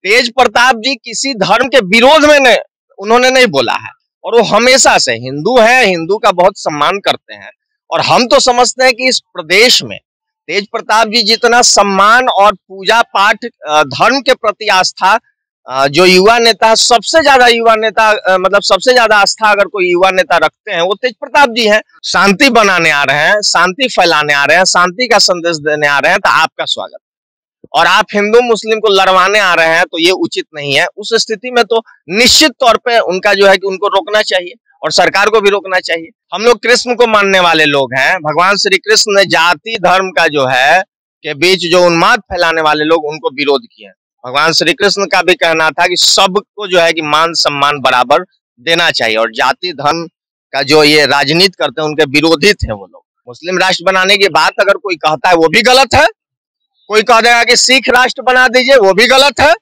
तेज प्रताप जी किसी धर्म के विरोध में उन्होंने नहीं बोला है, और वो हमेशा से हिंदू है, हिंदू का बहुत सम्मान करते हैं। और हम तो समझते हैं कि इस प्रदेश में तेज प्रताप जी जितना सम्मान और पूजा पाठ धर्म के प्रति आस्था जो युवा नेता है, सबसे ज्यादा युवा नेता मतलब सबसे ज्यादा आस्था अगर कोई युवा नेता रखते हैं वो तेज प्रताप जी हैं। शांति बनाने आ रहे हैं, शांति फैलाने आ रहे हैं, शांति का संदेश देने आ रहे हैं, तो आपका स्वागत। और आप हिंदू मुस्लिम को लड़वाने आ रहे हैं तो ये उचित नहीं है। उस स्थिति में तो निश्चित तौर पे उनका जो है कि उनको रोकना चाहिए और सरकार को भी रोकना चाहिए। हम लोग कृष्ण को मानने वाले लोग हैं। भगवान श्री कृष्ण ने जाति धर्म का जो है के बीच जो उन्माद फैलाने वाले लोग उनको विरोध किए। भगवान श्री कृष्ण का भी कहना था कि सबको जो है कि मान सम्मान बराबर देना चाहिए, और जाति धर्म का जो ये राजनीति करते हैं उनके विरोधी थे वो लोग। मुस्लिम राष्ट्र बनाने की बात अगर कोई कहता है वो भी गलत है। कोई कह देगा कि सिख राष्ट्र बना दीजिए, वो भी गलत है।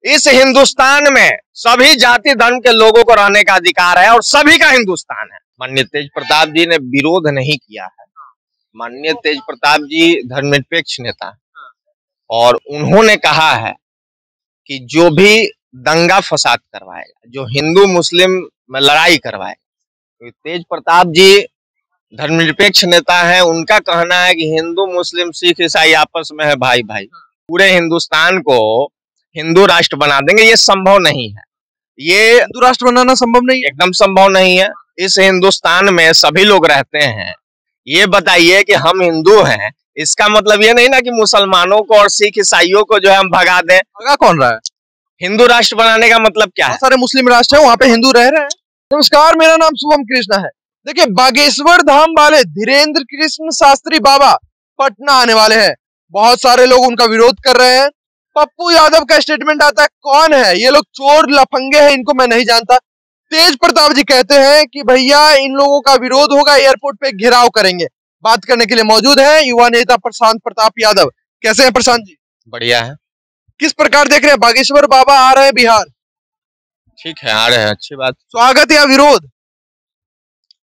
इस हिंदुस्तान में सभी जाति धर्म के लोगों को रहने का अधिकार है और सभी का हिंदुस्तान है। माननीय तेज प्रताप जी ने विरोध नहीं किया है। माननीय तेज प्रताप जी धर्मनिरपेक्ष नेता है और उन्होंने कहा है कि जो भी दंगा फसाद करवाएगा, जो हिंदू मुस्लिम में लड़ाई करवाएगा, तो तेज प्रताप जी धर्मनिरपेक्ष नेता है। उनका कहना है कि हिंदू मुस्लिम सिख ईसाई आपस में है भाई भाई, पूरे हिंदुस्तान को हिंदू राष्ट्र बना देंगे, ये संभव नहीं है। ये हिंदू राष्ट्र बनाना संभव नहीं है, एकदम संभव नहीं है। इस हिंदुस्तान में सभी लोग रहते हैं। ये बताइए कि हम हिंदू हैं, इसका मतलब ये नहीं ना कि मुसलमानों को और सिख ईसाइयों को जो है हम भगा दें। भगा कौन रहा है? हिंदू राष्ट्र बनाने का मतलब क्या है? सारे मुस्लिम राष्ट्र है, वहाँ पे हिंदू रह रहे हैं। नमस्कार, मेरा नाम शुभम कृष्णा है। देखिए, बागेश्वर धाम वाले धीरेन्द्र कृष्ण शास्त्री बाबा पटना आने वाले हैं। बहुत सारे लोग उनका विरोध कर रहे हैं। पप्पू यादव का स्टेटमेंट आता है, कौन है ये लोग? चोर लफंगे हैं, इनको मैं नहीं जानता। तेज प्रताप जी कहते हैं कि भैया इन लोगों का विरोध होगा, एयरपोर्ट पे घेराव करेंगे। बात करने के लिए मौजूद है युवा नेता प्रशांत प्रताप यादव। कैसे हैं प्रशांत जी? बढ़िया है। किस प्रकार देख रहे हैं? बागेश्वर बाबा आ रहे हैं बिहार। ठीक है, आ रहे हैं, अच्छी बात। स्वागत या विरोध?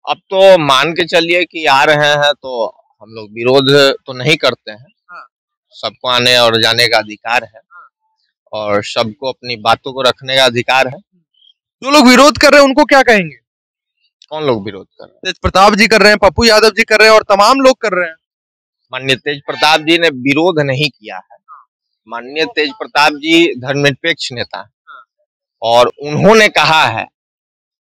अब तो मान के चलिए कि आ रहे हैं तो हम लोग विरोध तो नहीं करते हैं। सबको आने और जाने का अधिकार है और सबको अपनी बातों को रखने का अधिकार है। जो लोग विरोध कर रहे हैं उनको क्या कहेंगे? कौन लोग विरोध कर रहे हैं? तेज प्रताप जी कर रहे हैं, पप्पू यादव जी कर रहे हैं और तमाम लोग कर रहे हैं। माननीय तेज प्रताप जी ने विरोध नहीं किया है। माननीय तेज प्रताप जी धर्मनिरपेक्ष नेता है और उन्होंने कहा है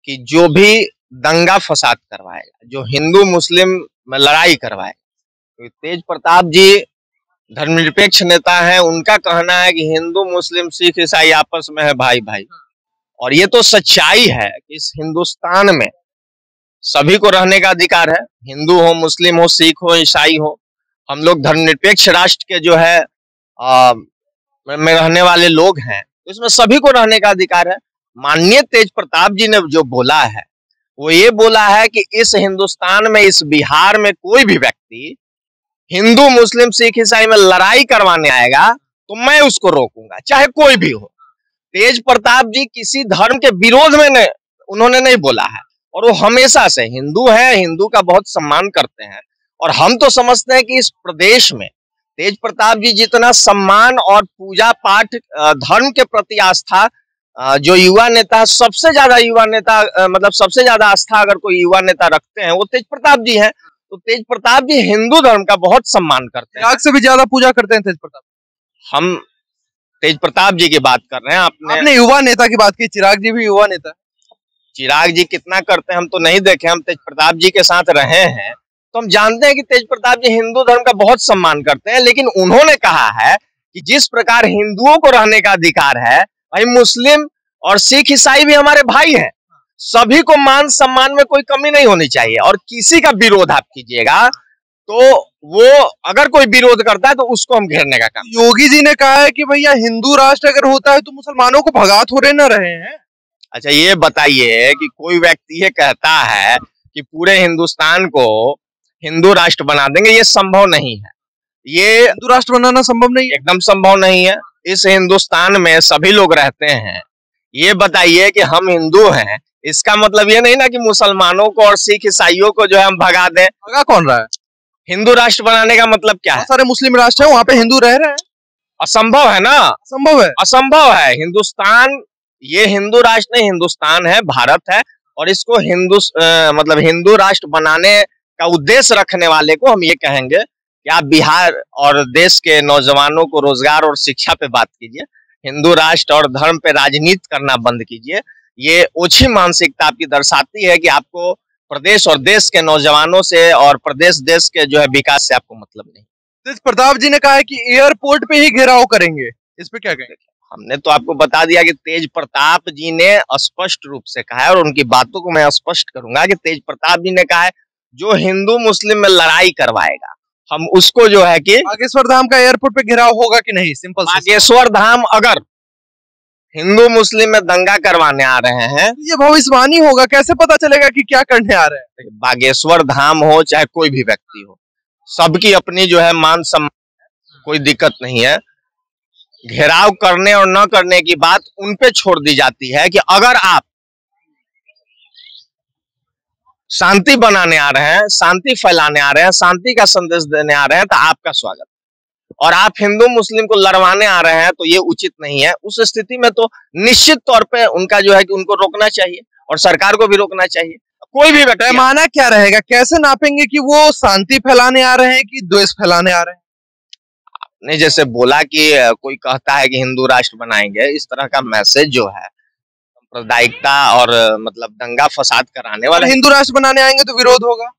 कि जो भी दंगा फसाद करवाएगा, जो हिंदू मुस्लिम में लड़ाई करवाएगा, तो तेज प्रताप जी धर्मनिरपेक्ष नेता है। उनका कहना है कि हिंदू मुस्लिम सिख ईसाई आपस में है भाई भाई, और ये तो सच्चाई है कि इस हिंदुस्तान में सभी को रहने का अधिकार है। हिंदू हो, मुस्लिम हो, सिख हो, ईसाई हो, हम लोग धर्मनिरपेक्ष राष्ट्र के जो है में रहने वाले लोग हैं, तो इसमें सभी को रहने का अधिकार है। माननीय तेज प्रताप जी ने जो बोला है वो ये बोला है कि इस हिंदुस्तान में, इस बिहार में कोई भी व्यक्ति हिंदू मुस्लिम सिख ईसाई में लड़ाई करवाने आएगा तो मैं उसको रोकूंगा, चाहे कोई भी हो। तेज प्रताप जी किसी धर्म के विरोध में उन्होंने नहीं बोला है, और वो हमेशा से हिंदू है, हिंदू का बहुत सम्मान करते हैं। और हम तो समझते हैं कि इस प्रदेश में तेज प्रताप जी जितना सम्मान और पूजा पाठ धर्म के प्रति आस्था जो युवा नेता है, सबसे ज्यादा युवा नेता मतलब सबसे ज्यादा आस्था अगर कोई युवा नेता रखते हैं वो तेज प्रताप जी हैं। तो तेज प्रताप जी हिंदू धर्म का बहुत सम्मान करते हैं। चिराग से भी ज्यादा पूजा करते हैं तेज प्रताप। हम तेज प्रताप जी की बात कर रहे हैं। आपने युवा नेता की बात की, चिराग जी भी युवा नेता। चिराग जी कितना करते हैं हम तो नहीं देखे, हम तेज प्रताप जी के साथ रहे हैं तो हम जानते हैं कि तेज प्रताप जी हिंदू धर्म का बहुत सम्मान करते हैं। लेकिन उन्होंने कहा है कि जिस प्रकार हिंदुओं को रहने का अधिकार है, भाई मुस्लिम और सिख ईसाई भी हमारे भाई हैं, सभी को मान सम्मान में कोई कमी नहीं होनी चाहिए। और किसी का विरोध आप कीजिएगा तो वो अगर कोई विरोध करता है तो उसको हम घेरने का काम। योगी जी ने कहा है कि भैया हिंदू राष्ट्र अगर होता है तो मुसलमानों को भगा थोड़े न रहे हैं। अच्छा, ये बताइए कि कोई व्यक्ति ये कहता है कि पूरे हिंदुस्तान को हिंदू राष्ट्र बना देंगे, ये संभव नहीं है। ये हिंदू राष्ट्र बनाना संभव नहीं है, एकदम संभव नहीं है। इस हिंदुस्तान में सभी लोग रहते हैं। ये बताइए कि हम हिंदू हैं, इसका मतलब ये नहीं ना कि मुसलमानों को और सिख ईसाइयों को जो है हम भगा दें। भगा कौन रहा है? हिंदू राष्ट्र बनाने का मतलब क्या है? सारे मुस्लिम राष्ट्र है, वहाँ पे हिंदू रह रहे हैं। असंभव है ना, संभव है। असंभव है। हिंदुस्तान, ये हिंदू राष्ट्र नहीं, हिंदुस्तान है, भारत है, और इसको मतलब हिंदू राष्ट्र बनाने का उद्देश्य रखने वाले को हम ये कहेंगे कि आप बिहार और देश के नौजवानों को रोजगार और शिक्षा पे बात कीजिए, हिंदू राष्ट्र और धर्म पे राजनीति करना बंद कीजिए। ये ओछी मानसिकता आपकी दर्शाती है कि आपको प्रदेश और देश के नौजवानों से और प्रदेश देश के जो है विकास से आपको मतलब नहीं। तेज प्रताप जी ने कहा है कि एयरपोर्ट पे ही घेराव करेंगे, इस पे क्या कहेंगे? हमने तो आपको बता दिया कि तेज प्रताप जी ने स्पष्ट रूप से कहा है, और उनकी बातों को मैं स्पष्ट करूंगा कि तेज प्रताप जी ने कहा है जो हिंदू मुस्लिम में लड़ाई करवाएगा हम उसको जो है कि बागेश्वर धाम का एयरपोर्ट पे घेराव होगा कि नहीं, सिंपल। बागेश्वर धाम अगर हिंदू मुस्लिम में दंगा करवाने आ रहे हैं, ये भविष्यवाणी होगा, कैसे पता चलेगा कि क्या करने आ रहे हैं? बागेश्वर धाम हो चाहे कोई भी व्यक्ति हो, सबकी अपनी जो है मान सम्मान, कोई दिक्कत नहीं है। घेराव करने और न करने की बात उन पे छोड़ दी जाती है कि अगर आप शांति बनाने आ रहे हैं, शांति फैलाने आ रहे हैं, शांति का संदेश देने आ रहे हैं, तो आपका स्वागत। और आप हिंदू मुस्लिम को लड़वाने आ रहे हैं तो ये उचित नहीं है। उस स्थिति में तो निश्चित तौर पे उनका जो है कि उनको रोकना चाहिए और सरकार को भी रोकना चाहिए। कोई भी पैमाना क्या रहेगा, कैसे नापेंगे कि वो शांति फैलाने आ रहे हैं कि द्वेष फैलाने आ रहे हैं? आपने जैसे बोला कि कोई कहता है कि हिंदू राष्ट्र बनाएंगे, इस तरह का मैसेज जो है सांप्रदायिकता और मतलब दंगा फसाद कराने वाला। हिंदू राष्ट्र बनाने आएंगे तो विरोध होगा।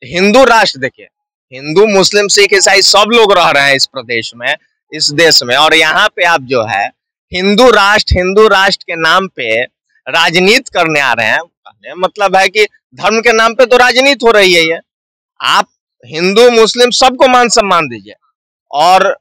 हिंदू राष्ट्र, देखिए हिंदू मुस्लिम सिख ईसाई सब लोग रह रहे हैं इस प्रदेश में, इस देश में, और यहाँ पे आप जो है हिंदू राष्ट्र के नाम पे राजनीति करने आ रहे हैं। मतलब है कि धर्म के नाम पे तो राजनीति हो रही है ये। आप हिंदू मुस्लिम सबको मान सम्मान दीजिए, और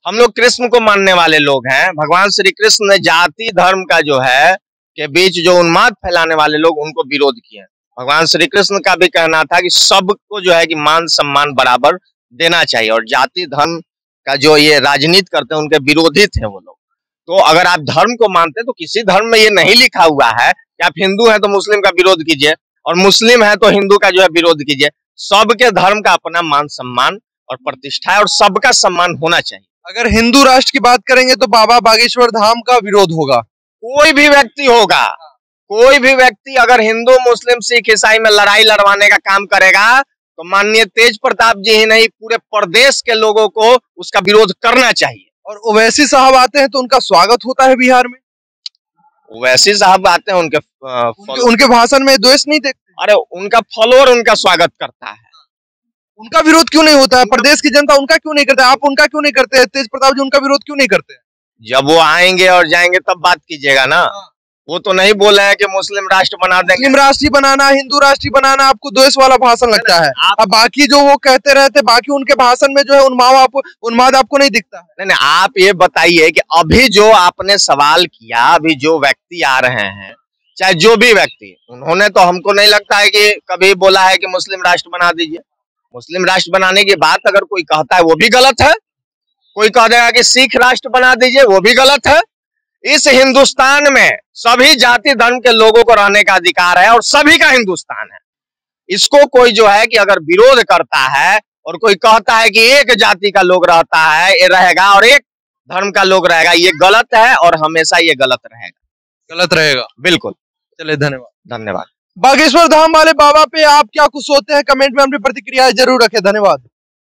हम लोग कृष्ण को मानने वाले लोग हैं। भगवान श्री कृष्ण ने जाति धर्म का जो है के बीच जो उन्माद फैलाने वाले लोग उनको विरोध किए। भगवान श्री कृष्ण का भी कहना था कि सबको जो है कि मान सम्मान बराबर देना चाहिए, और जाति धर्म का जो ये राजनीति करते हैं उनके विरोधी थे वो लोग। तो अगर आप धर्म को मानते हैं तो किसी धर्म में ये नहीं लिखा हुआ है कि आप हिंदू हैं तो मुस्लिम का विरोध कीजिए और मुस्लिम है तो हिंदू का जो है विरोध कीजिए। सबके धर्म का अपना मान सम्मान और प्रतिष्ठा है और सबका सम्मान होना चाहिए। अगर हिंदू राष्ट्र की बात करेंगे तो बाबा बागेश्वर धाम का विरोध होगा। कोई भी व्यक्ति होगा, कोई भी व्यक्ति अगर हिंदू मुस्लिम सिख ईसाई में लड़ाई लड़वाने का काम करेगा तो माननीय तेज प्रताप जी ही नहीं पूरे प्रदेश के लोगों को उसका विरोध करना चाहिए। और ओवैसी साहब आते हैं तो उनका स्वागत होता है बिहार में। ओवैसी साहब आते हैं, उनके भाषण में द्वेष नहीं देखते। अरे उनका फॉलोअर उनका स्वागत करता है, उनका विरोध क्यों नहीं होता है? प्रदेश की जनता उनका क्यों नहीं करते? आप उनका क्यों नहीं करते? तेज प्रताप जी उनका विरोध क्यों नहीं करते? जब वो आएंगे और जाएंगे तब बात कीजिएगा ना। वो तो नहीं बोले हैं कि मुस्लिम राष्ट्र बना देंगे। मुस्लिम राष्ट्र बनाना, हिंदू राष्ट्र बनाना आपको द्वेष वाला भाषण लगता है। अब बाकी जो वो कहते रहते, बाकी उनके भाषण में जो है उन्माद आपको नहीं दिखता है? नहीं, आप ये बताइए कि अभी जो आपने सवाल किया, अभी जो व्यक्ति आ रहे हैं, चाहे जो भी व्यक्ति, उन्होंने तो हमको नहीं लगता है कि कभी बोला है कि मुस्लिम राष्ट्र बना दीजिए। मुस्लिम राष्ट्र बनाने की बात अगर कोई कहता है वो भी गलत है। कोई कह देगा कि सिख राष्ट्र बना दीजिए, वो भी गलत है। इस हिंदुस्तान में सभी जाति धर्म के लोगों को रहने का अधिकार है और सभी का हिंदुस्तान है। इसको कोई जो है कि अगर विरोध करता है और कोई कहता है कि एक जाति का लोग रहता है, ये रहेगा और एक धर्म का लोग रहेगा, ये गलत है और हमेशा ये गलत रहेगा। बिल्कुल। चलिए, धन्यवाद। बागेश्वर धाम वाले बाबा पे आप क्या कुछ सोचते हैं? कमेंट में अपनी प्रतिक्रिया जरूर रखें। धन्यवाद।